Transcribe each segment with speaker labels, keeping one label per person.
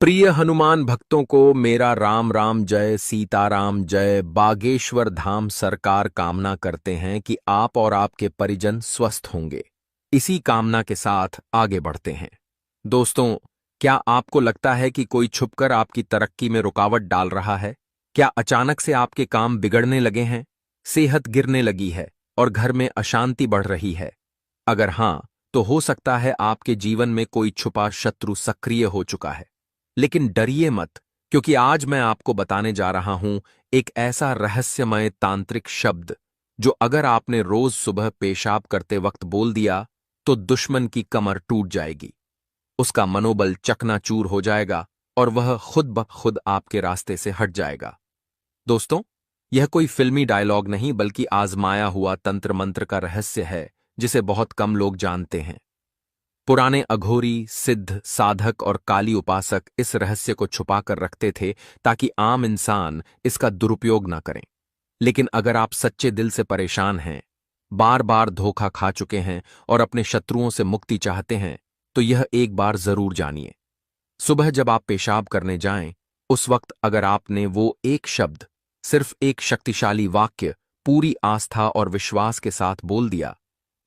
Speaker 1: प्रिय हनुमान भक्तों को मेरा राम राम जय सीताराम जय। बागेश्वर धाम सरकार कामना करते हैं कि आप और आपके परिजन स्वस्थ होंगे। इसी कामना के साथ आगे बढ़ते हैं। दोस्तों, क्या आपको लगता है कि कोई छुपकर आपकी तरक्की में रुकावट डाल रहा है? क्या अचानक से आपके काम बिगड़ने लगे हैं, सेहत गिरने लगी है और घर में अशांति बढ़ रही है? अगर हां, तो हो सकता है आपके जीवन में कोई छुपा शत्रु सक्रिय हो चुका है। लेकिन डरिए मत, क्योंकि आज मैं आपको बताने जा रहा हूं एक ऐसा रहस्यमय तांत्रिक शब्द जो अगर आपने रोज सुबह पेशाब करते वक्त बोल दिया तो दुश्मन की कमर टूट जाएगी, उसका मनोबल चकनाचूर हो जाएगा और वह खुद ब खुद आपके रास्ते से हट जाएगा। दोस्तों, यह कोई फिल्मी डायलॉग नहीं बल्कि आजमाया हुआ तंत्र मंत्र का रहस्य है जिसे बहुत कम लोग जानते हैं। पुराने अघोरी, सिद्ध, साधक और काली उपासक इस रहस्य को छुपा कर रखते थे ताकि आम इंसान इसका दुरुपयोग न करें। लेकिन अगर आप सच्चे दिल से परेशान हैं, बार बार धोखा खा चुके हैं और अपने शत्रुओं से मुक्ति चाहते हैं, तो यह एक बार जरूर जानिए। सुबह जब आप पेशाब करने जाएं, उस वक्त अगर आपने वो एक शब्द, सिर्फ एक शक्तिशाली वाक्य पूरी आस्था और विश्वास के साथ बोल दिया,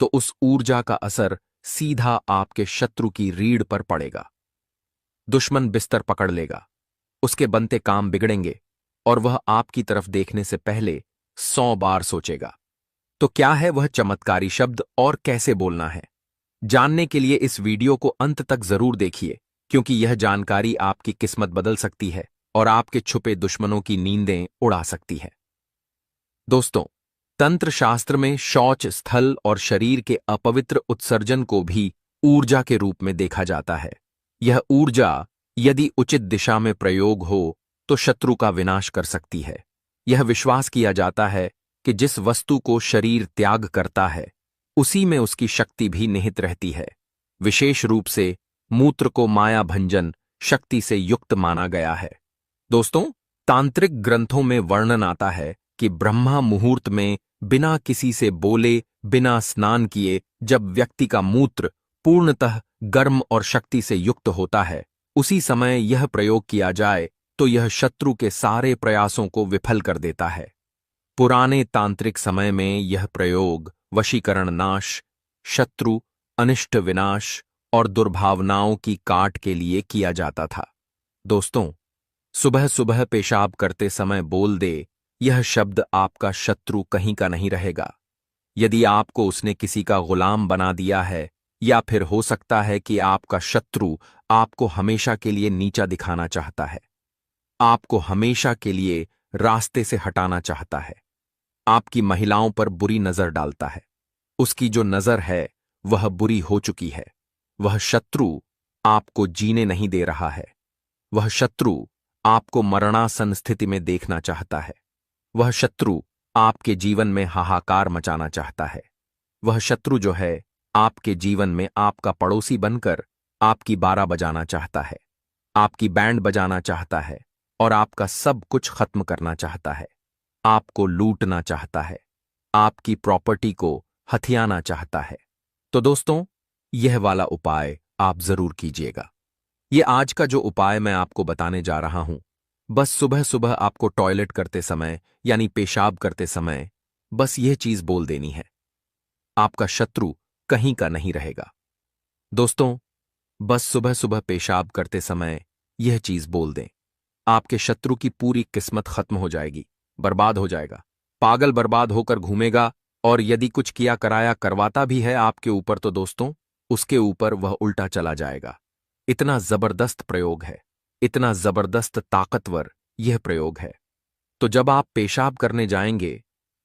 Speaker 1: तो उस ऊर्जा का असर सीधा आपके शत्रु की रीढ़ पर पड़ेगा। दुश्मन बिस्तर पकड़ लेगा, उसके बनते काम बिगड़ेंगे और वह आपकी तरफ देखने से पहले 100 बार सोचेगा। तो क्या है वह चमत्कारी शब्द और कैसे बोलना है? जानने के लिए इस वीडियो को अंत तक जरूर देखिए, क्योंकि यह जानकारी आपकी किस्मत बदल सकती है और आपके छुपे दुश्मनों की नींदें उड़ा सकती है। दोस्तों, तंत्र शास्त्र में शौच स्थल और शरीर के अपवित्र उत्सर्जन को भी ऊर्जा के रूप में देखा जाता है। यह ऊर्जा यदि उचित दिशा में प्रयोग हो तो शत्रु का विनाश कर सकती है। यह विश्वास किया जाता है कि जिस वस्तु को शरीर त्याग करता है, उसी में उसकी शक्ति भी निहित रहती है। विशेष रूप से मूत्र को माया भंजन शक्ति से युक्त माना गया है। दोस्तों, तांत्रिक ग्रंथों में वर्णन आता है कि ब्रह्मा मुहूर्त में बिना किसी से बोले, बिना स्नान किए, जब व्यक्ति का मूत्र पूर्णतः गर्म और शक्ति से युक्त होता है, उसी समय यह प्रयोग किया जाए तो यह शत्रु के सारे प्रयासों को विफल कर देता है। पुराने तांत्रिक समय में यह प्रयोग वशीकरण नाश, शत्रु अनिष्ट विनाश और दुर्भावनाओं की काट के लिए किया जाता था। दोस्तों, सुबह सुबह पेशाब करते समय बोल दे, यह शब्द आपका शत्रु कहीं का नहीं रहेगा। यदि आपको उसने किसी का गुलाम बना दिया है, या फिर हो सकता है कि आपका शत्रु आपको हमेशा के लिए नीचा दिखाना चाहता है, आपको हमेशा के लिए रास्ते से हटाना चाहता है, आपकी महिलाओं पर बुरी नजर डालता है, उसकी जो नजर है वह बुरी हो चुकी है। वह शत्रु आपको जीने नहीं दे रहा है। वह शत्रु आपको मरणासन स्थिति में देखना चाहता है। वह शत्रु आपके जीवन में हाहाकार मचाना चाहता है। वह शत्रु जो है आपके जीवन में आपका पड़ोसी बनकर आपकी बारा बजाना चाहता है, आपकी बैंड बजाना चाहता है और आपका सब कुछ खत्म करना चाहता है। आपको लूटना चाहता है, आपकी प्रॉपर्टी को हथियाना चाहता है। तो दोस्तों, यह वाला उपाय आप जरूर कीजिएगा। ये आज का जो उपाय मैं आपको बताने जा रहा हूं, बस सुबह सुबह आपको टॉयलेट करते समय यानी पेशाब करते समय बस यह चीज बोल देनी है। आपका शत्रु कहीं का नहीं रहेगा। दोस्तों, बस सुबह सुबह पेशाब करते समय यह चीज बोल दें, आपके शत्रु की पूरी किस्मत खत्म हो जाएगी, बर्बाद हो जाएगा, पागल बर्बाद होकर घूमेगा और यदि कुछ किया कराया करवाता भी है आपके ऊपर तो दोस्तों, उसके ऊपर वह उल्टा चला जाएगा। इतना जबरदस्त प्रयोग है, इतना जबरदस्त ताकतवर यह प्रयोग है। तो जब आप पेशाब करने जाएंगे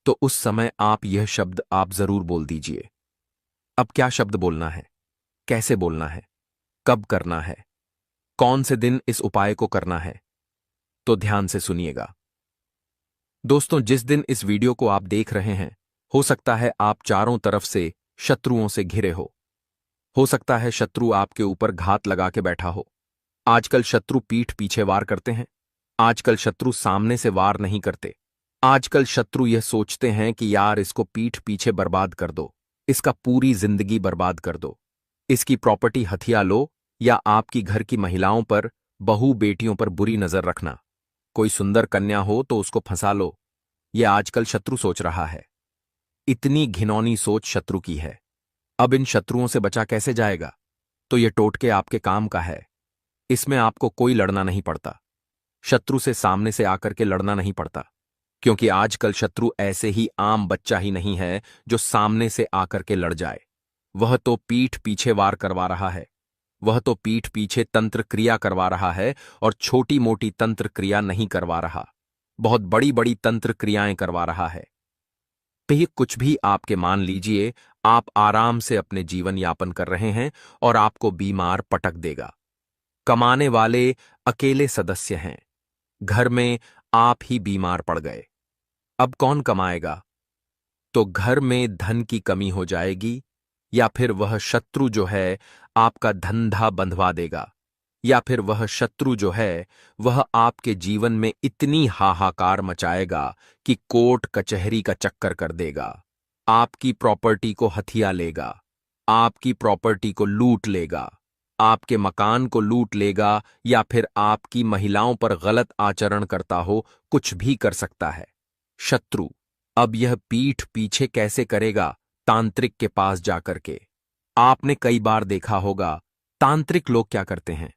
Speaker 1: तो उस समय आप यह शब्द आप जरूर बोल दीजिए। अब क्या शब्द बोलना है, कैसे बोलना है, कब करना है, कौन से दिन इस उपाय को करना है, तो ध्यान से सुनिएगा। दोस्तों, जिस दिन इस वीडियो को आप देख रहे हैं, हो सकता है आप चारों तरफ से शत्रुओं से घिरे हो सकता है शत्रु आपके ऊपर घात लगा के बैठा हो। आजकल शत्रु पीठ पीछे वार करते हैं। आजकल शत्रु सामने से वार नहीं करते। आजकल शत्रु यह सोचते हैं कि यार इसको पीठ पीछे बर्बाद कर दो, इसका पूरी जिंदगी बर्बाद कर दो, इसकी प्रॉपर्टी हथिया लो या आपकी घर की महिलाओं पर बहू बेटियों पर बुरी नजर रखना, कोई सुंदर कन्या हो तो उसको फंसा लो, यह आजकल शत्रु सोच रहा है। इतनी घिनौनी सोच शत्रु की है। अब इन शत्रुओं से बचा कैसे जाएगा? तो ये टोटके आपके काम का है। इसमें आपको कोई लड़ना नहीं पड़ता, शत्रु से सामने से आकर के लड़ना नहीं पड़ता, क्योंकि आजकल शत्रु ऐसे ही आम बच्चा ही नहीं है जो सामने से आकर के लड़ जाए। वह तो पीठ पीछे वार करवा रहा है, वह तो पीठ पीछे तंत्र क्रिया करवा रहा है, और छोटी मोटी तंत्र क्रिया नहीं करवा रहा, बहुत बड़ी बड़ी तंत्र क्रियाएं करवा रहा है। तो ये कुछ भी आपके मान लीजिए, आप आराम से अपने जीवन यापन कर रहे हैं और आपको बीमार पटक देगा। कमाने वाले अकेले सदस्य हैं, घर में आप ही बीमार पड़ गए। अब कौन कमाएगा? तो घर में धन की कमी हो जाएगी, या फिर वह शत्रु जो है आपका धंधा बंधवा देगा, या फिर वह शत्रु जो है वह आपके जीवन में इतनी हाहाकार मचाएगा कि कोर्ट कचहरी का चक्कर कर देगा, आपकी प्रॉपर्टी को हथिया लेगा, आपकी प्रॉपर्टी को लूट लेगा, आपके मकान को लूट लेगा, या फिर आपकी महिलाओं पर गलत आचरण करता हो, कुछ भी कर सकता है शत्रु। अब यह पीठ पीछे कैसे करेगा? तांत्रिक के पास जाकर के। आपने कई बार देखा होगा तांत्रिक लोग क्या करते हैं,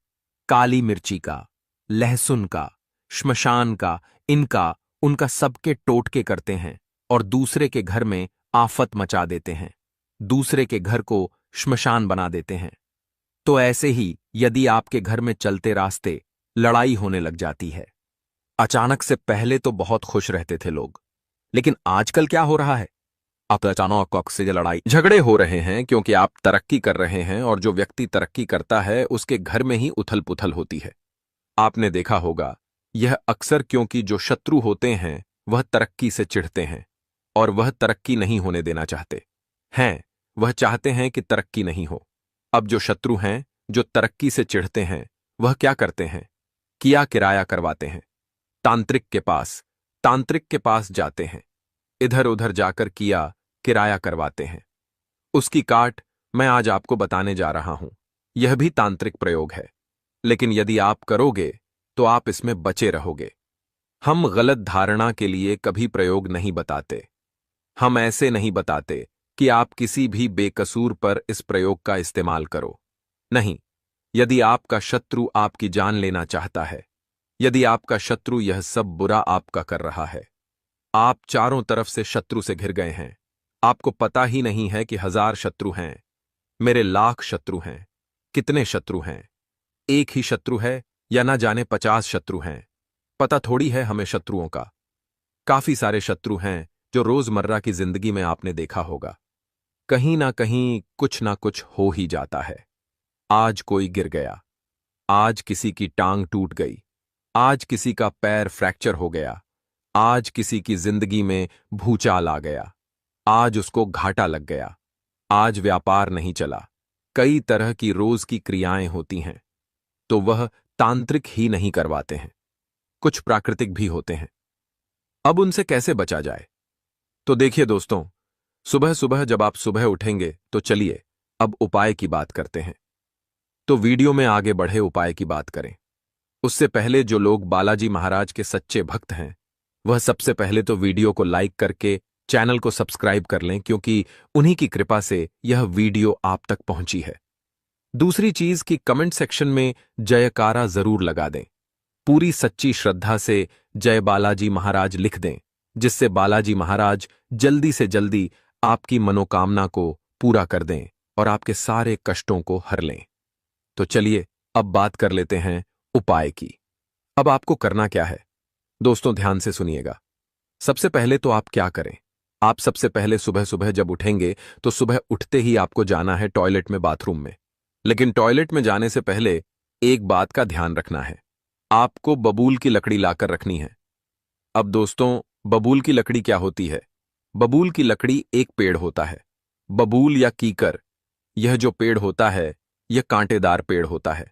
Speaker 1: काली मिर्ची का, लहसुन का, श्मशान का, इनका उनका सबके टोटके करते हैं और दूसरे के घर में आफत मचा देते हैं, दूसरे के घर को श्मशान बना देते हैं। तो ऐसे ही यदि आपके घर में चलते रास्ते लड़ाई होने लग जाती है, अचानक से पहले तो बहुत खुश रहते थे लोग, लेकिन आजकल क्या हो रहा है? आप अचानक से लड़ाई झगड़े हो रहे हैं क्योंकि आप तरक्की कर रहे हैं, और जो व्यक्ति तरक्की करता है उसके घर में ही उथल पुथल होती है। आपने देखा होगा यह अक्सर क्योंकि जो शत्रु होते हैं वह तरक्की से चिढ़ते हैं, और वह तरक्की नहीं होने देना चाहते हैं, वह चाहते हैं कि तरक्की नहीं हो। अब जो शत्रु हैं जो तरक्की से चिढ़ते हैं वह क्या करते हैं? किराया करवाते हैं, तांत्रिक के पास जाते हैं, इधर उधर जाकर किराया करवाते हैं। उसकी काट मैं आज आपको बताने जा रहा हूं। यह भी तांत्रिक प्रयोग है, लेकिन यदि आप करोगे तो आप इसमें बचे रहोगे। हम गलत धारणा के लिए कभी प्रयोग नहीं बताते। हम ऐसे नहीं बताते कि आप किसी भी बेकसूर पर इस प्रयोग का इस्तेमाल करो। नहीं, यदि आपका शत्रु आपकी जान लेना चाहता है, यदि आपका शत्रु यह सब बुरा आपका कर रहा है, आप चारों तरफ से शत्रु से घिर गए हैं, आपको पता ही नहीं है कि 1000 शत्रु हैं, मेरे लाख शत्रु हैं, कितने शत्रु हैं, एक ही शत्रु है या ना जाने 50 शत्रु हैं, पता थोड़ी है हमें शत्रुओं का। काफी सारे शत्रु हैं जो रोजमर्रा की जिंदगी में आपने देखा होगा, कहीं ना कहीं कुछ ना कुछ हो ही जाता है। आज कोई गिर गया, आज किसी की टांग टूट गई, आज किसी का पैर फ्रैक्चर हो गया, आज किसी की जिंदगी में भूचाल आ गया, आज उसको घाटा लग गया, आज व्यापार नहीं चला, कई तरह की रोज की क्रियाएं होती हैं। तो वह तांत्रिक ही नहीं करवाते हैं, कुछ प्राकृतिक भी होते हैं। अब उनसे कैसे बचा जाए? तो देखिए दोस्तों, सुबह सुबह जब आप सुबह उठेंगे तो चलिए अब उपाय की बात करते हैं। तो वीडियो में आगे बढ़े उपाय की बात करें उससे पहले जो लोग बालाजी महाराज के सच्चे भक्त हैं वह सबसे पहले तो वीडियो को लाइक करके चैनल को सब्सक्राइब कर लें, क्योंकि उन्हीं की कृपा से यह वीडियो आप तक पहुंची है। दूसरी चीज कि कमेंट सेक्शन में जयकारा जरूर लगा दें, पूरी सच्ची श्रद्धा से जय बालाजी महाराज लिख दें, जिससे बालाजी महाराज जल्दी से जल्दी आपकी मनोकामना को पूरा कर दें और आपके सारे कष्टों को हर लें। तो चलिए अब बात कर लेते हैं उपाय की। अब आपको करना क्या है दोस्तों, ध्यान से सुनिएगा। सबसे पहले तो आप क्या करें, आप सबसे पहले सुबह सुबह जब उठेंगे तो सुबह उठते ही आपको जाना है टॉयलेट में, बाथरूम में। लेकिन टॉयलेट में जाने से पहले एक बात का ध्यान रखना है, आपको बबूल की लकड़ी लाकर रखनी है। अब दोस्तों, बबूल की लकड़ी क्या होती है? बबूल की लकड़ी एक पेड़ होता है, बबूल या कीकर। यह जो पेड़ होता है यह कांटेदार पेड़ होता है।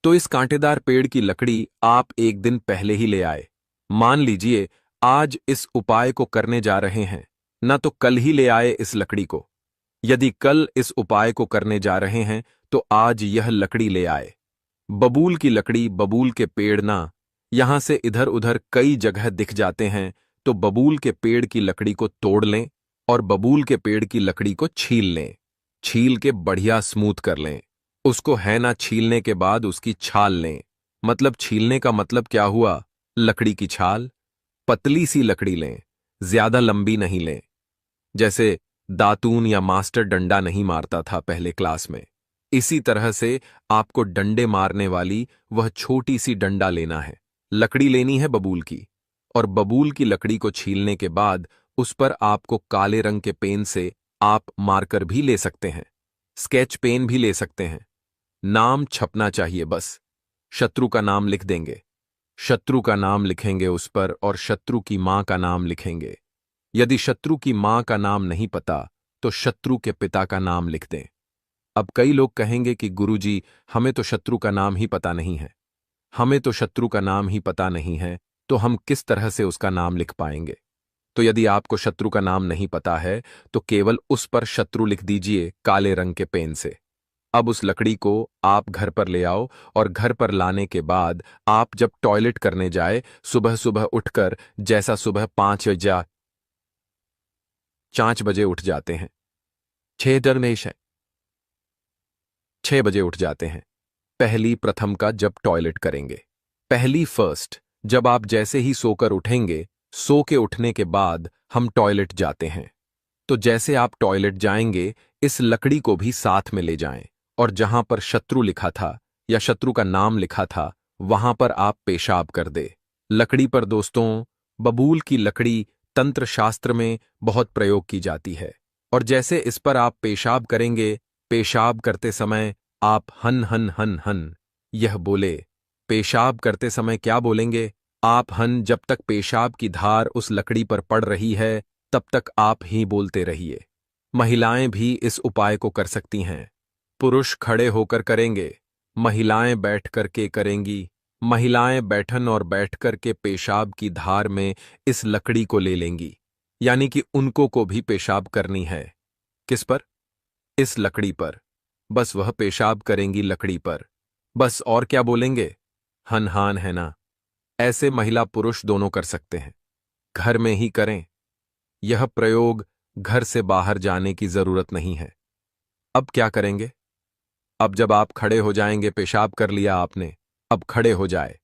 Speaker 1: तो इस कांटेदार पेड़ की लकड़ी आप एक दिन पहले ही ले आए। मान लीजिए आज इस उपाय को करने जा रहे हैं, ना तो कल ही ले आए इस लकड़ी को। यदि कल इस उपाय को करने जा रहे हैं तो आज यह लकड़ी ले आए। बबूल की लकड़ी, बबूल के पेड़ ना यहां से इधर उधर कई जगह दिख जाते हैं, तो बबूल के पेड़ की लकड़ी को तोड़ लें और बबूल के पेड़ की लकड़ी को छील लें। छील के बढ़िया स्मूथ कर लें। उसको है ना, छीलने के बाद उसकी छाल लें। मतलब छीलने का मतलब क्या हुआ? लकड़ी की छाल। पतली सी लकड़ी लें, ज्यादा लंबी नहीं लें। जैसे दातून या मास्टर डंडा नहीं मारता था पहले क्लास में, इसी तरह से आपको डंडे मारने वाली वह छोटी सी डंडा लेना है। लकड़ी लेनी है बबूल की, और बबूल की लकड़ी को छीलने के बाद उस पर आपको काले रंग के पेन से आप मार्कर भी ले सकते हैं, स्केच पेन भी ले सकते हैं। नाम छपना चाहिए बस। शत्रु का नाम लिख देंगे। शत्रु का नाम लिखेंगे उस पर, और शत्रु की मां का नाम लिखेंगे। यदि शत्रु की मां का नाम नहीं पता तो शत्रु के पिता का नाम लिख दें। अब कई लोग कहेंगे कि गुरुजी, हमें तो शत्रु का नाम ही पता नहीं है। हमें तो शत्रु का नाम ही पता नहीं है, तो हम किस तरह से उसका नाम लिख पाएंगे? तो यदि आपको शत्रु का नाम नहीं पता है तो केवल उस पर शत्रु लिख दीजिए काले रंग के पेन से। अब उस लकड़ी को आप घर पर ले आओ, और घर पर लाने के बाद आप जब टॉयलेट करने जाए, सुबह सुबह उठकर, जैसा सुबह 5 बजे उठ जाते हैं, 6 है, 6 बजे उठ जाते हैं, पहली प्रथम का जब टॉयलेट करेंगे, पहली फर्स्ट, जब आप जैसे ही सोकर उठेंगे, सो के उठने के बाद हम टॉयलेट जाते हैं, तो जैसे आप टॉयलेट जाएंगे इस लकड़ी को भी साथ में ले जाएं, और जहां पर शत्रु लिखा था या शत्रु का नाम लिखा था वहां पर आप पेशाब कर दे। लकड़ी पर दोस्तों, बबूल की लकड़ी तंत्र शास्त्र में बहुत प्रयोग की जाती है, और जैसे इस पर आप पेशाब करेंगे, पेशाब करते समय आप हन हन हन हन यह बोले। पेशाब करते समय क्या बोलेंगे? आप हन, जब तक पेशाब की धार उस लकड़ी पर पड़ रही है तब तक आप ही बोलते रहिए। महिलाएं भी इस उपाय को कर सकती हैं। पुरुष खड़े होकर करेंगे, महिलाएं बैठ करके करेंगी। महिलाएं बैठन और बैठ करके पेशाब की धार में इस लकड़ी को ले लेंगी, यानी कि उनको को भी पेशाब करनी है। किस पर? इस लकड़ी पर। बस वह पेशाब करेंगी लकड़ी पर। बस और क्या बोलेंगे? हन हान, है ना? ऐसे महिला पुरुष दोनों कर सकते हैं। घर में ही करें। यह प्रयोग घर से बाहर जाने की जरूरत नहीं है। अब क्या करेंगे? अब जब आप खड़े हो जाएंगे, पेशाब कर लिया आपने, अब खड़े हो जाए।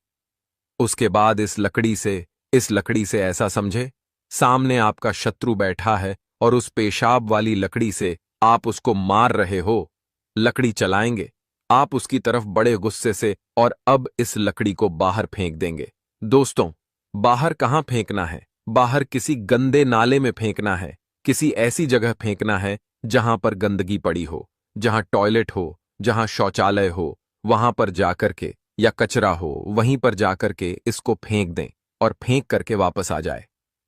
Speaker 1: उसके बाद इस लकड़ी से ऐसा समझे सामने आपका शत्रु बैठा है और उस पेशाब वाली लकड़ी से आप उसको मार रहे हो। लकड़ी चलाएंगे आप उसकी तरफ बड़े गुस्से से, और अब इस लकड़ी को बाहर फेंक देंगे। दोस्तों, बाहर कहां फेंकना है? बाहर किसी गंदे नाले में फेंकना है। किसी ऐसी जगह फेंकना है जहां पर गंदगी पड़ी हो, जहां टॉयलेट हो, जहां शौचालय हो, वहां पर जाकर के, या कचरा हो, वहीं पर जाकर के इसको फेंक दें और फेंक करके वापस आ जाए।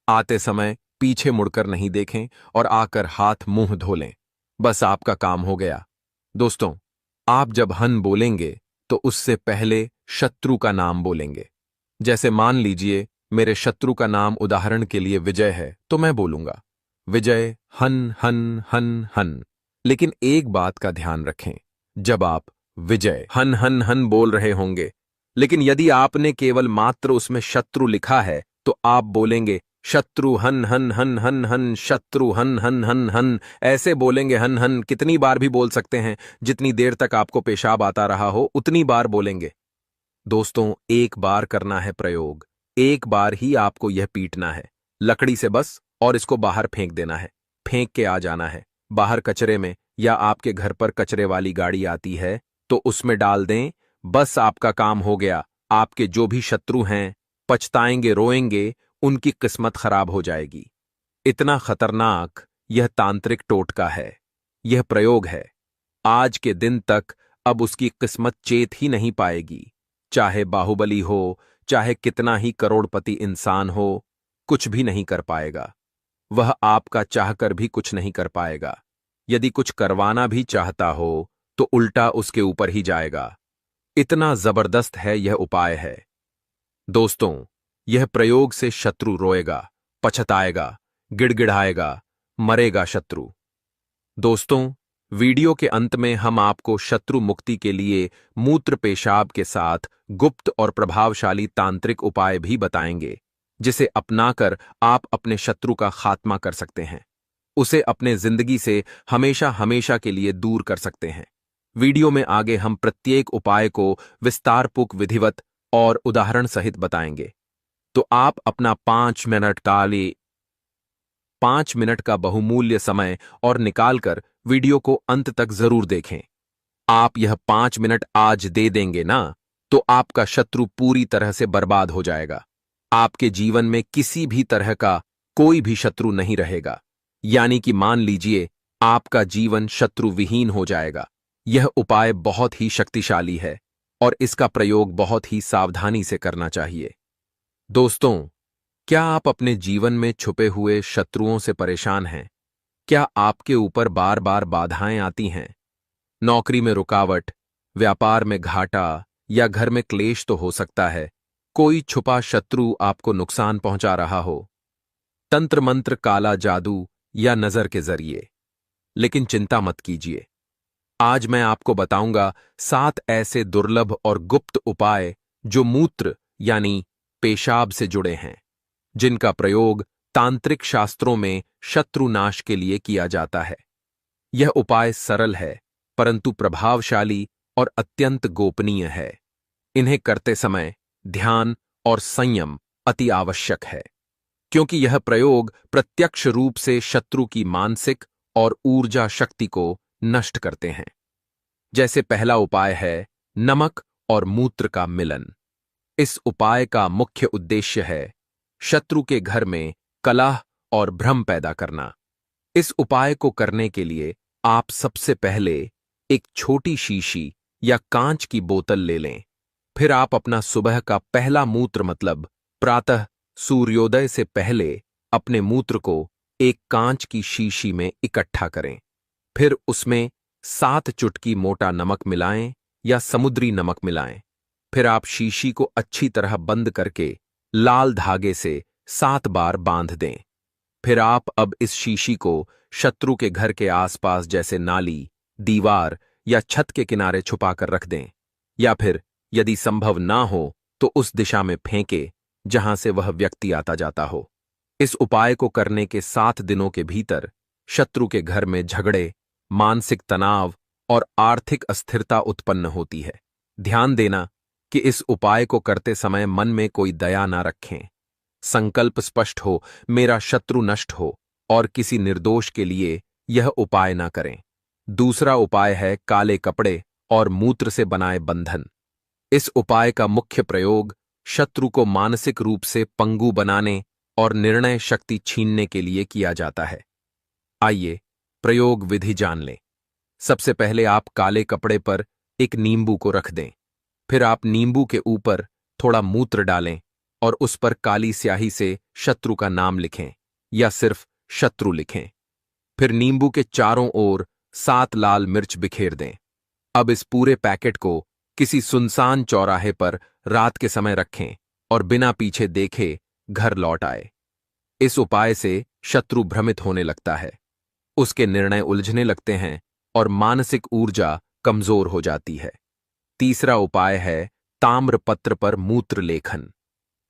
Speaker 1: आते समय पीछे मुड़कर नहीं देखें और आकर हाथ मुंह धो लें। बस आपका काम हो गया। दोस्तों, आप जब हन बोलेंगे तो उससे पहले शत्रु का नाम बोलेंगे। जैसे मान लीजिए मेरे शत्रु का नाम उदाहरण के लिए विजय है, तो मैं बोलूंगा विजय हन हन हन हन। लेकिन एक बात का ध्यान रखें, जब आप विजय हन हन हन बोल रहे होंगे, लेकिन यदि आपने केवल मात्र उसमें शत्रु लिखा है तो आप बोलेंगे शत्रु हन हन हन हन हन, शत्रु हन हन हन हन। ऐसे बोलेंगे हन हन, कितनी बार भी बोल सकते हैं, जितनी देर तक आपको पेशाब आता रहा हो उतनी बार बोलेंगे। दोस्तों, एक बार करना है प्रयोग, एक बार ही आपको यह पीटना है लकड़ी से बस, और इसको बाहर फेंक देना है। फेंक के आ जाना है बाहर कचरे में, या आपके घर पर कचरे वाली गाड़ी आती है तो उसमें डाल दें। बस आपका काम हो गया। आपके जो भी शत्रु हैं पछताएंगे, रोएंगे, उनकी किस्मत खराब हो जाएगी। इतना खतरनाक यह तांत्रिक टोटका है, यह प्रयोग है। आज के दिन तक अब उसकी किस्मत चेत ही नहीं पाएगी। चाहे बाहुबली हो, चाहे कितना ही करोड़पति इंसान हो, कुछ भी नहीं कर पाएगा। वह आपका चाहकर भी कुछ नहीं कर पाएगा। यदि कुछ करवाना भी चाहता हो तो उल्टा उसके ऊपर ही जाएगा। इतना जबरदस्त है यह उपाय है। दोस्तों, यह प्रयोग से शत्रु रोएगा, पछताएगा, गिड़गिड़ाएगा, मरेगा शत्रु। दोस्तों, वीडियो के अंत में हम आपको शत्रु मुक्ति के लिए मूत्र पेशाब के साथ गुप्त और प्रभावशाली तांत्रिक उपाय भी बताएंगे, जिसे अपनाकर आप अपने शत्रु का खात्मा कर सकते हैं, उसे अपने जिंदगी से हमेशा हमेशा के लिए दूर कर सकते हैं। वीडियो में आगे हम प्रत्येक उपाय को विस्तारपूर्वक विधिवत और उदाहरण सहित बताएंगे, तो आप अपना 5 मिनट का बहुमूल्य समय और निकालकर वीडियो को अंत तक जरूर देखें। आप यह 5 मिनट आज दे देंगे ना, तो आपका शत्रु पूरी तरह से बर्बाद हो जाएगा। आपके जीवन में किसी भी तरह का कोई भी शत्रु नहीं रहेगा, यानी कि मान लीजिए आपका जीवन शत्रु विहीन हो जाएगा। यह उपाय बहुत ही शक्तिशाली है और इसका प्रयोग बहुत ही सावधानी से करना चाहिए। दोस्तों, क्या आप अपने जीवन में छुपे हुए शत्रुओं से परेशान हैं? क्या आपके ऊपर बार बार बाधाएं आती हैं? नौकरी में रुकावट, व्यापार में घाटा या घर में क्लेश तो हो सकता है। कोई छुपा शत्रु आपको नुकसान पहुंचा रहा हो, तंत्र मंत्र, काला जादू या नजर के जरिए। लेकिन चिंता मत कीजिए, आज मैं आपको बताऊंगा 7 ऐसे दुर्लभ और गुप्त उपाय जो मूत्र यानी पेशाब से जुड़े हैं, जिनका प्रयोग तांत्रिक शास्त्रों में शत्रुनाश के लिए किया जाता है। यह उपाय सरल है, परंतु प्रभावशाली और अत्यंत गोपनीय है। इन्हें करते समय ध्यान और संयम अति आवश्यक है, क्योंकि यह प्रयोग प्रत्यक्ष रूप से शत्रु की मानसिक और ऊर्जा शक्ति को नष्ट करते हैं। जैसे पहला उपाय है नमक और मूत्र का मिलन। इस उपाय का मुख्य उद्देश्य है शत्रु के घर में कलह और भ्रम पैदा करना। इस उपाय को करने के लिए आप सबसे पहले एक छोटी शीशी या कांच की बोतल ले लें। फिर आप अपना सुबह का पहला मूत्र मतलब प्रातः सूर्योदय से पहले अपने मूत्र को एक कांच की शीशी में इकट्ठा करें। फिर उसमें 7 चुटकी मोटा नमक मिलाएं या समुद्री नमक मिलाएं। फिर आप शीशी को अच्छी तरह बंद करके लाल धागे से 7 बार बांध दें। फिर आप अब इस शीशी को शत्रु के घर के आसपास जैसे नाली, दीवार या छत के किनारे छुपाकर रख दें, या फिर यदि संभव ना हो तो उस दिशा में फेंके जहां से वह व्यक्ति आता जाता हो। इस उपाय को करने के 7 दिनों के भीतर शत्रु के घर में झगड़े, मानसिक तनाव और आर्थिक अस्थिरता उत्पन्न होती है। ध्यान देना कि इस उपाय को करते समय मन में कोई दया ना रखें। संकल्प स्पष्ट हो, मेरा शत्रु नष्ट हो, और किसी निर्दोष के लिए यह उपाय ना करें। दूसरा उपाय है काले कपड़े और मूत्र से बनाए बंधन। इस उपाय का मुख्य प्रयोग शत्रु को मानसिक रूप से पंगु बनाने और निर्णय शक्ति छीनने के लिए किया जाता है। आइए प्रयोग विधि जान लें। सबसे पहले आप काले कपड़े पर एक नींबू को रख दें। फिर आप नींबू के ऊपर थोड़ा मूत्र डालें और उस पर काली स्याही से शत्रु का नाम लिखें या सिर्फ शत्रु लिखें। फिर नींबू के चारों ओर 7 लाल मिर्च बिखेर दें। अब इस पूरे पैकेट को किसी सुनसान चौराहे पर रात के समय रखें और बिना पीछे देखे घर लौट आए। इस उपाय से शत्रु भ्रमित होने लगता है, उसके निर्णय उलझने लगते हैं और मानसिक ऊर्जा कमजोर हो जाती है। तीसरा उपाय है ताम्रपत्र पर मूत्र लेखन।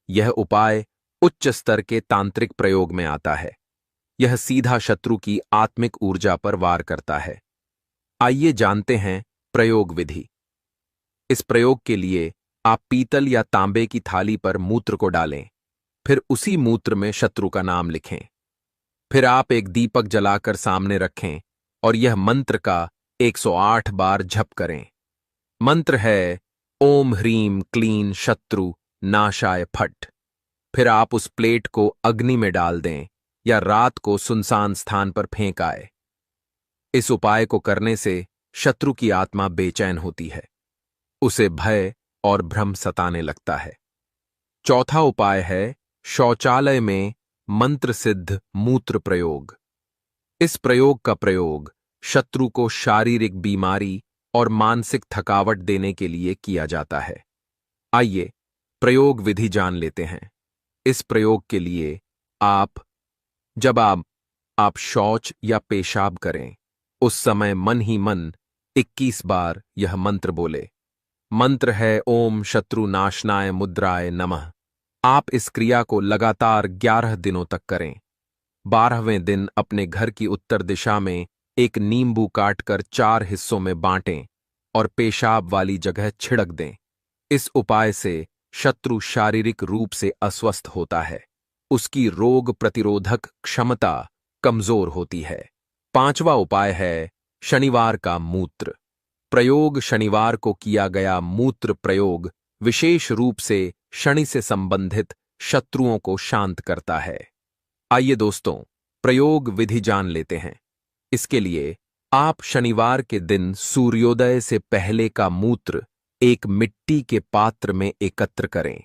Speaker 1: यह उपाय उच्च स्तर के तांत्रिक प्रयोग में आता है। यह सीधा शत्रु की आत्मिक ऊर्जा पर वार करता है। आइए जानते हैं प्रयोग विधि। इस प्रयोग के लिए आप पीतल या तांबे की थाली पर मूत्र को डालें। फिर उसी मूत्र में शत्रु का नाम लिखें। फिर आप एक दीपक जलाकर सामने रखें और यह मंत्र का 108 बार जप करें। मंत्र है ओम ह्रीम क्लीन शत्रु नाशाय फट। फिर आप उस प्लेट को अग्नि में डाल दें या रात को सुनसान स्थान पर फेंक आए। इस उपाय को करने से शत्रु की आत्मा बेचैन होती है, उसे भय और भ्रम सताने लगता है। चौथा उपाय है शौचालय में मंत्र सिद्ध मूत्र प्रयोग। इस प्रयोग का प्रयोग शत्रु को शारीरिक बीमारी और मानसिक थकावट देने के लिए किया जाता है। आइए प्रयोग विधि जान लेते हैं। इस प्रयोग के लिए जब आप शौच या पेशाब करें उस समय मन ही मन 21 बार यह मंत्र बोले। मंत्र है ओम शत्रुनाशनाय मुद्राय नमः। आप इस क्रिया को लगातार 11 दिनों तक करें। 12वें दिन अपने घर की उत्तर दिशा में एक नींबू काटकर 4 हिस्सों में बांटें और पेशाब वाली जगह छिड़क दें। इस उपाय से शत्रु शारीरिक रूप से अस्वस्थ होता है, उसकी रोग प्रतिरोधक क्षमता कमजोर होती है। 5वां उपाय है शनिवार का मूत्र प्रयोग। शनिवार को किया गया मूत्र प्रयोग विशेष रूप से शनि से संबंधित शत्रुओं को शांत करता है। आइए दोस्तों, प्रयोग विधि जान लेते हैं। इसके लिए आप शनिवार के दिन सूर्योदय से पहले का मूत्र एक मिट्टी के पात्र में एकत्र करें,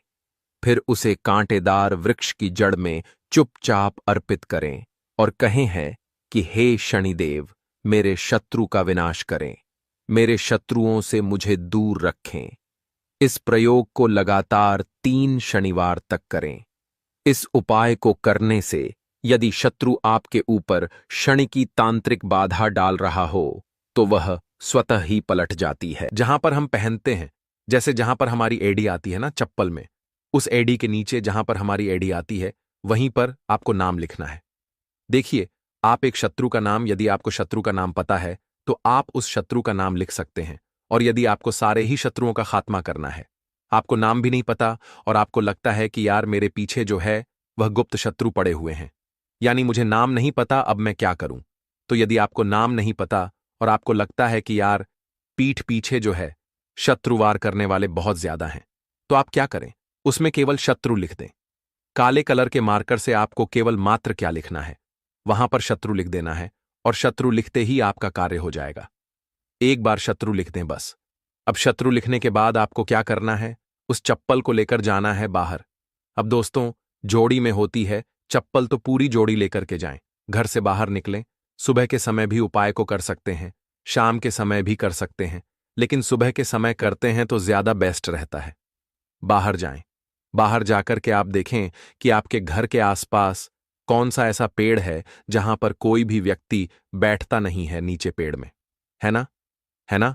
Speaker 1: फिर उसे कांटेदार वृक्ष की जड़ में चुपचाप अर्पित करें और कहें है कि हे शनिदेव, मेरे शत्रु का विनाश करें, मेरे शत्रुओं से मुझे दूर रखें। इस प्रयोग को लगातार 3 शनिवार तक करें। इस उपाय को करने से यदि शत्रु आपके ऊपर शनि की तांत्रिक बाधा डाल रहा हो, तो वह स्वतः ही पलट जाती है। जहां पर हम पहनते हैं, जैसे जहां पर हमारी एड़ी आती है ना चप्पल में, उस एड़ी के नीचे जहां पर हमारी एड़ी आती है, वहीं पर आपको नाम लिखना है। देखिए, आप एक शत्रु का नाम, यदि आपको शत्रु का नाम पता है, तो आप उस शत्रु का नाम लिख सकते हैं। और यदि आपको सारे ही शत्रुओं का खात्मा करना है, आपको नाम भी नहीं पता और आपको लगता है कि यार मेरे पीछे जो है वह गुप्त शत्रु पड़े हुए हैं, यानी मुझे नाम नहीं पता, अब मैं क्या करूं। तो यदि आपको नाम नहीं पता और आपको लगता है कि यार पीठ पीछे जो है शत्रुवार करने वाले बहुत ज्यादा हैं, तो आप क्या करें, उसमें केवल शत्रु लिख दें। काले कलर के मार्कर से आपको केवल मात्र क्या लिखना है, वहां पर शत्रु लिख देना है और शत्रु लिखते ही आपका कार्य हो जाएगा। एक बार शत्रु लिख दें बस। अब शत्रु लिखने के बाद आपको क्या करना है, उस चप्पल को लेकर जाना है बाहर। अब दोस्तों, जोड़ी में होती है चप्पल, तो पूरी जोड़ी लेकर के जाएं। घर से बाहर निकलें। सुबह के समय भी उपाय को कर सकते हैं, शाम के समय भी कर सकते हैं, लेकिन सुबह के समय करते हैं तो ज्यादा बेस्ट रहता है। बाहर जाएं। बाहर जाकर के आप देखें कि आपके घर के आसपास कौन सा ऐसा पेड़ है जहां पर कोई भी व्यक्ति बैठता नहीं है नीचे पेड़ में, है ना? है ना?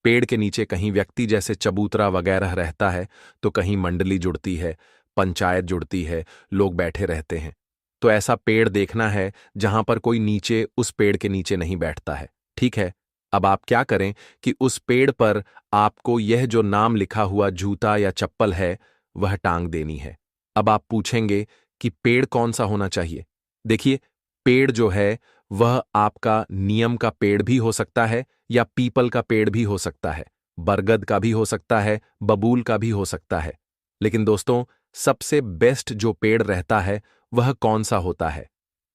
Speaker 1: पेड़ के नीचे कहीं व्यक्ति जैसे चबूतरा वगैरह रहता है, तो कहीं मंडली जुड़ती है, पंचायत जुड़ती है, लोग बैठे रहते हैं। तो ऐसा पेड़ देखना है जहां पर कोई नीचे उस पेड़ के नीचे नहीं बैठता है। ठीक है, अब आप क्या करें कि उस पेड़ पर आपको यह जो नाम लिखा हुआ जूता या चप्पल है वह टांग देनी है। अब आप पूछेंगे कि पेड़ कौन सा होना चाहिए। देखिए, पेड़ जो है वह आपका नियम का पेड़ भी हो सकता है या पीपल का पेड़ भी हो सकता है, बरगद का भी हो सकता है, बबूल का भी हो सकता है। लेकिन दोस्तों, सबसे बेस्ट जो पेड़ रहता है वह कौन सा होता है?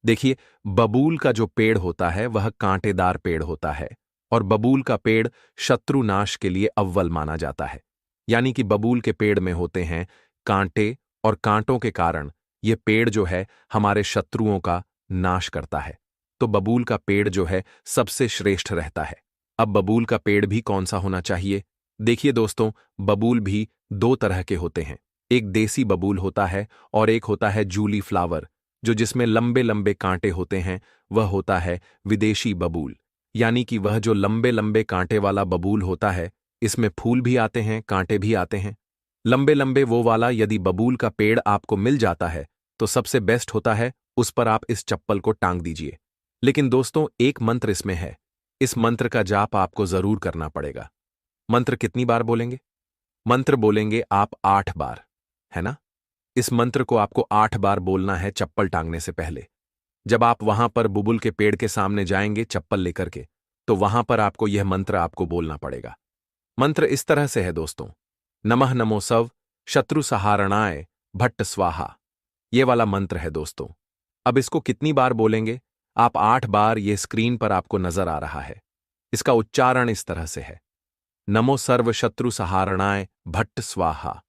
Speaker 1: देखिए, बबूल का जो पेड़ होता है वह कांटेदार पेड़ होता है और बबूल का पेड़ शत्रुनाश के लिए अव्वल माना जाता है। यानी कि बबूल के पेड़ में होते हैं कांटे और कांटों के कारण यह पेड़ जो है हमारे शत्रुओं का नाश करता है। तो बबूल का पेड़ जो है सबसे श्रेष्ठ रहता है। अब बबूल का पेड़ भी कौन सा होना चाहिए? देखिए दोस्तों, बबूल भी 2 तरह के होते हैं। एक देसी बबूल होता है और एक होता है जूली फ्लावर, जो जिसमें लंबे लंबे कांटे होते हैं, वह होता है विदेशी बबूल। यानी कि वह जो लंबे लंबे कांटे वाला बबूल होता है, इसमें फूल भी आते हैं, कांटे भी आते हैं। लंबे लंबे वो वाला यदि बबूल का पेड़ आपको मिल जाता है तो सबसे बेस्ट होता है, उस पर आप इस चप्पल को टांग दीजिए। लेकिन दोस्तों, एक मंत्र इसमें है। इस मंत्र का जाप आपको जरूर करना पड़ेगा। मंत्र कितनी बार बोलेंगे? मंत्र बोलेंगे आप 8 बार, है ना? इस मंत्र को आपको 8 बार बोलना है चप्पल टांगने से पहले। जब आप वहां पर बुबुल के पेड़ के सामने जाएंगे चप्पल लेकर के, तो वहां पर आपको यह मंत्र आपको बोलना पड़ेगा। मंत्र इस तरह से है दोस्तों, नमः नमो सव शत्रु सहारणाय भट्ट स्वाहा। ये वाला मंत्र है दोस्तों। अब इसको कितनी बार बोलेंगे? आप 8 बार, ये स्क्रीन पर आपको नजर आ रहा है। इसका उच्चारण इस तरह से है, नमो सर्व शत्रु सहारणाय भट्ट स्वाहा।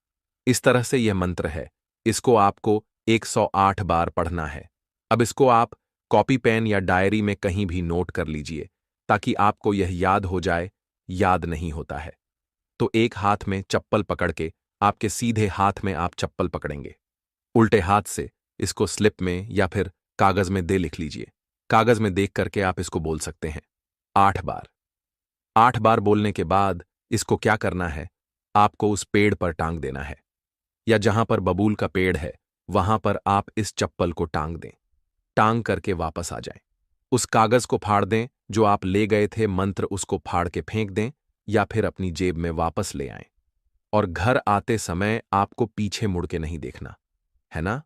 Speaker 1: इस तरह से यह मंत्र है। इसको आपको 108 बार पढ़ना है। अब इसको आप कॉपी पेन या डायरी में कहीं भी नोट कर लीजिए, ताकि आपको यह याद हो जाए। याद नहीं होता है तो एक हाथ में चप्पल पकड़ के आपके सीधे हाथ में आप चप्पल पकड़ेंगे, उल्टे हाथ से इसको स्लिप में या फिर कागज में दे लिख लीजिए। कागज में देख करके आप इसको बोल सकते हैं। 8 बार। 8 बार बोलने के बाद इसको क्या करना है, आपको उस पेड़ पर टांग देना है, या जहां पर बबूल का पेड़ है वहां पर आप इस चप्पल को टांग दें। टांग करके वापस आ जाएं। उस कागज को फाड़ दें जो आप ले गए थे, मंत्र उसको फाड़ के फेंक दें या फिर अपनी जेब में वापस ले आएं। और घर आते समय आपको पीछे मुड़ के नहीं देखना है ना,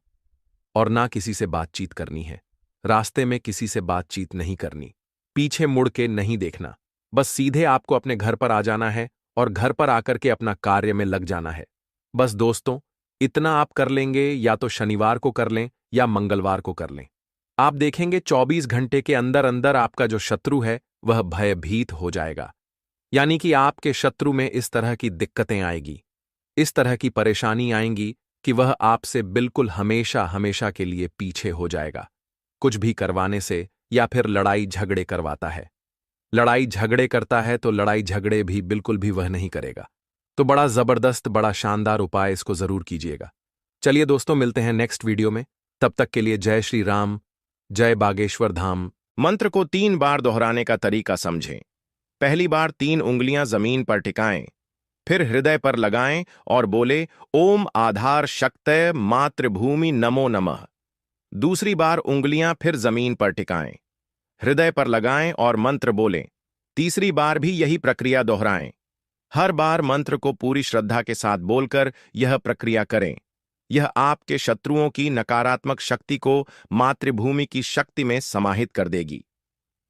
Speaker 1: और ना किसी से बातचीत करनी है। रास्ते में किसी से बातचीत नहीं करनी, पीछे मुड़ के नहीं देखना, बस सीधे आपको अपने घर पर आ जाना है और घर पर आकर के अपना कार्य में लग जाना है। बस दोस्तों, इतना आप कर लेंगे, या तो शनिवार को कर लें या मंगलवार को कर लें। आप देखेंगे 24 घंटे के अंदर अंदर आपका जो शत्रु है वह भयभीत हो जाएगा। यानी कि आपके शत्रु में इस तरह की दिक्कतें आएगी, इस तरह की परेशानी आएंगी कि वह आपसे बिल्कुल हमेशा हमेशा के लिए पीछे हो जाएगा, कुछ भी करवाने से, या फिर लड़ाई झगड़े करवाता है। लड़ाई झगड़े करता है तो लड़ाई झगड़े भी बिल्कुल भी वह नहीं करेगा। तो बड़ा जबरदस्त, बड़ा शानदार उपाय इसको जरूर कीजिएगा। चलिए दोस्तों, मिलते हैं नेक्स्ट वीडियो में। तब तक के लिए जय श्री राम, जय बागेश्वर धाम।
Speaker 2: मंत्र को 3 बार दोहराने का तरीका समझें। पहली बार 3 उंगलियां जमीन पर टिकाएं, फिर हृदय पर लगाएं और बोले ओम आधार शक्तय मातृभूमि नमो नमः। दूसरी बार उंगलियां फिर जमीन पर टिकाएं, हृदय पर लगाएं और मंत्र बोलें। तीसरी बार भी यही प्रक्रिया दोहराएं। हर बार मंत्र को पूरी श्रद्धा के साथ बोलकर यह प्रक्रिया करें। यह आपके शत्रुओं की नकारात्मक शक्ति को मातृभूमि की शक्ति में समाहित कर देगी।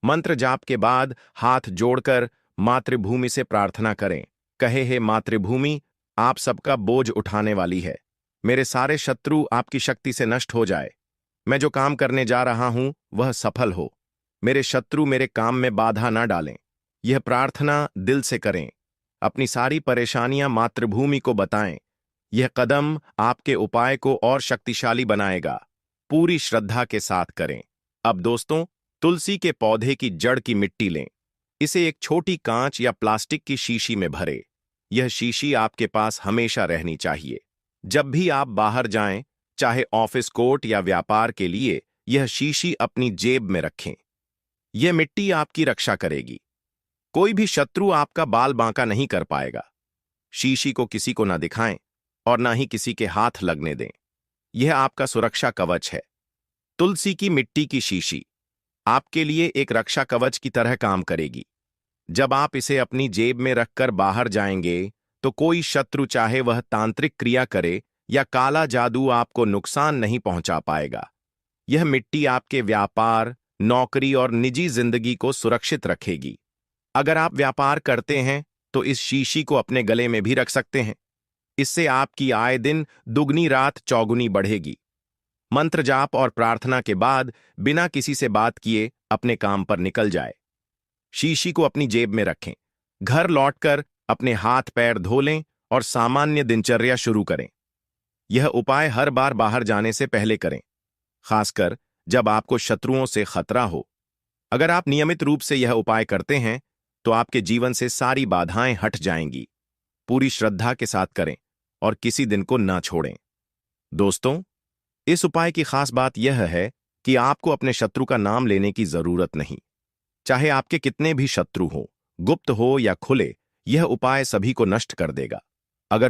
Speaker 2: मंत्र जाप के बाद हाथ जोड़कर मातृभूमि से प्रार्थना करें। कहे, हे मातृभूमि, आप सबका बोझ उठाने वाली है। मेरे सारे शत्रु आपकी शक्ति से नष्ट हो जाए। मैं जो काम करने जा रहा हूं वह सफल हो। मेरे शत्रु मेरे काम में बाधा ना डालें। यह प्रार्थना दिल से करें। अपनी सारी परेशानियां मातृभूमि को बताएं। यह कदम आपके उपाय को और शक्तिशाली बनाएगा। पूरी श्रद्धा के साथ करें। अब दोस्तों, तुलसी के पौधे की जड़ की मिट्टी लें। इसे एक छोटी कांच या प्लास्टिक की शीशी में भरें। यह शीशी आपके पास हमेशा रहनी चाहिए। जब भी आप बाहर जाएं, चाहे ऑफिस, कोर्ट या व्यापार के लिए, यह शीशी अपनी जेब में रखें। यह मिट्टी आपकी रक्षा करेगी। कोई भी शत्रु आपका बाल बांका नहीं कर पाएगा। शीशी को किसी को ना दिखाएं और ना ही किसी के हाथ लगने दें। यह आपका सुरक्षा कवच है। तुलसी की मिट्टी की शीशी आपके लिए एक रक्षा कवच की तरह काम करेगी। जब आप इसे अपनी जेब में रखकर बाहर जाएंगे तो कोई शत्रु, चाहे वह तांत्रिक क्रिया करे या काला जादू, आपको नुकसान नहीं पहुंचा पाएगा। यह मिट्टी आपके व्यापार, नौकरी और निजी जिंदगी को सुरक्षित रखेगी। अगर आप व्यापार करते हैं तो इस शीशी को अपने गले में भी रख सकते हैं। इससे आपकी आय दिन दुगनी रात चौगुनी बढ़ेगी। मंत्र जाप और प्रार्थना के बाद बिना किसी से बात किए अपने काम पर निकल जाए। शीशी को अपनी जेब में रखें। घर लौटकर अपने हाथ पैर धो लें और सामान्य दिनचर्या शुरू करें। यह उपाय हर बार बाहर जाने से पहले करें, खासकर जब आपको शत्रुओं से खतरा हो। अगर आप नियमित रूप से यह उपाय करते हैं तो आपके जीवन से सारी बाधाएं हट जाएंगी। पूरी श्रद्धा के साथ करें और किसी दिन को ना छोड़ें। दोस्तों, इस उपाय की खास बात यह है कि आपको अपने शत्रु का नाम लेने की जरूरत नहीं। चाहे आपके कितने भी शत्रु हो, गुप्त हो या खुले, यह उपाय सभी को नष्ट कर देगा।